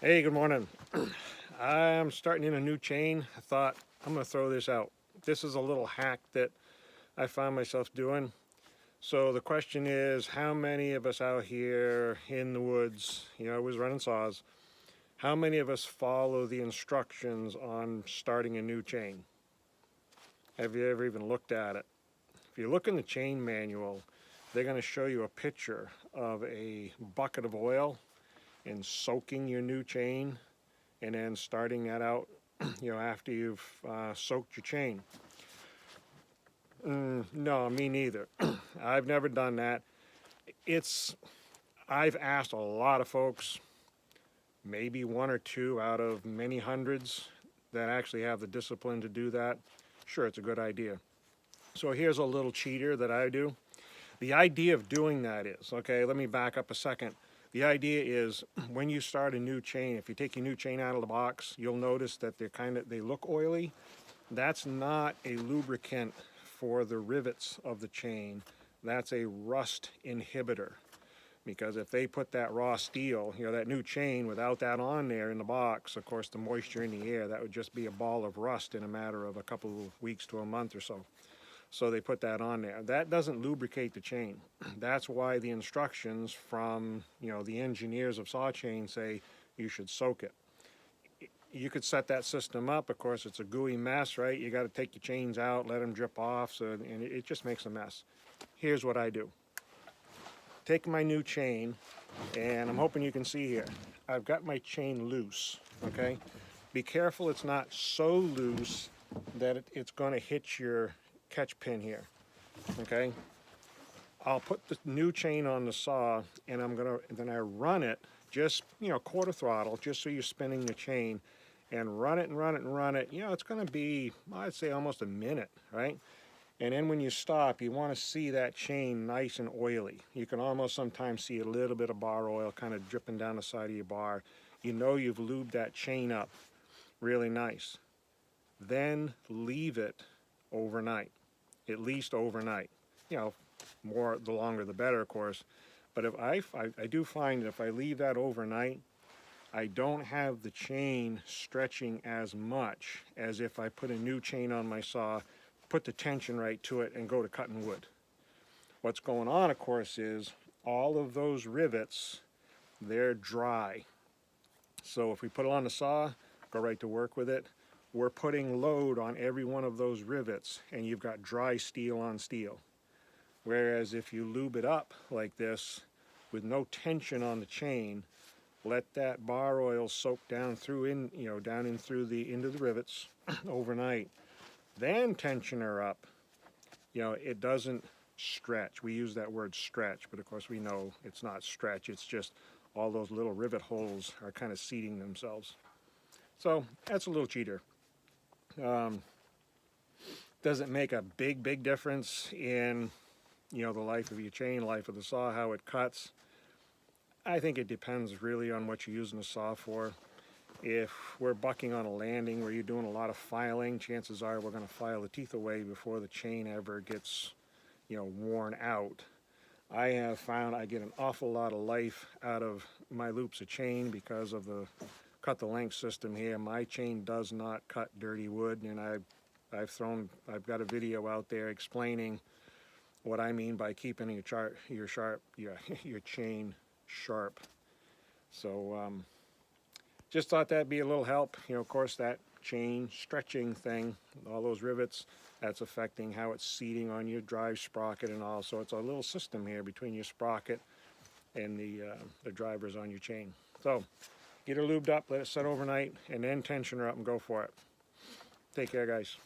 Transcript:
Hey, good morning. I'm starting in a new chain. I thought I'm going to throw this out. This is a little hack that I found myself doing. So the question is, how many of us out here in the woods, I was running saws, how many of us follow the instructions on starting a new chain? Have you ever even looked at it? If you look in the chain manual, they're going to show you a picture of a bucket of oil and soaking your new chain and then starting that out, after you've soaked your chain. No, me neither. I've never done that. I've asked a lot of folks, maybe one or two out of many hundreds that actually have the discipline to do that. Sure, it's a good idea. So here's a little cheater that I do. The idea of doing that is, okay, let me back up a second. The idea is when you start a new chain, if you take your new chain out of the box, you'll notice that they look oily. That's not a lubricant for the rivets of the chain. That's a rust inhibitor. Because if they put that raw steel, that new chain without that on there in the box, of course the moisture in the air, that would just be a ball of rust in a matter of a couple of weeks to a month or so. So they put that on there. That doesn't lubricate the chain. That's why the instructions from, the engineers of saw chains say you should soak it. You could set that system up. Of course, it's a gooey mess, right? You got to take your chains out, let them drip off, and it just makes a mess. Here's what I do. Take my new chain, and I'm hoping you can see here. I've got my chain loose, okay? Be careful it's not so loose that it's going to hit your catch pin here, okay? I'll put the new chain on the saw, and then I run it just, quarter throttle, just so you're spinning the chain, and run it and run it and run it. It's going to be, I'd say, almost a minute, right? And then when you stop, you want to see that chain nice and oily. You can almost sometimes see a little bit of bar oil kind of dripping down the side of your bar. You know you've lubed that chain up really nice. Then leave it overnight, at least overnight. More the longer the better, of course. But if I do find that if I leave that overnight, I don't have the chain stretching as much as if I put a new chain on my saw, put the tension right to it, and go to cutting wood. What's going on, of course, is all of those rivets, they're dry. So if we put it on the saw, go right to work with it, we're putting load on every one of those rivets, and you've got dry steel on steel. Whereas if you lube it up like this with no tension on the chain, let that bar oil soak down through into the rivets overnight, then tension her up, it doesn't stretch. We use that word stretch, but of course we know it's not stretch. It's just all those little rivet holes are kind of seating themselves. So that's a little cheater. Does it make a big difference in the life of your chain, life of the saw, how it cuts? I think it depends really on what you're using the saw for. If we're bucking on a landing where you're doing a lot of filing, chances are we're going to file the teeth away before the chain ever gets, worn out. I have found I get an awful lot of life out of my loops of chain because of the cut the length system here. My chain does not cut dirty wood, and I've got a video out there explaining what I mean by keeping your chain sharp. So just thought that'd be a little help. Of course, that chain stretching thing, all those rivets, that's affecting how it's seating on your drive sprocket and all. So it's a little system here between your sprocket and the drivers on your chain. So get her lubed up, let it set overnight, and then tension her up and go for it. Take care, guys.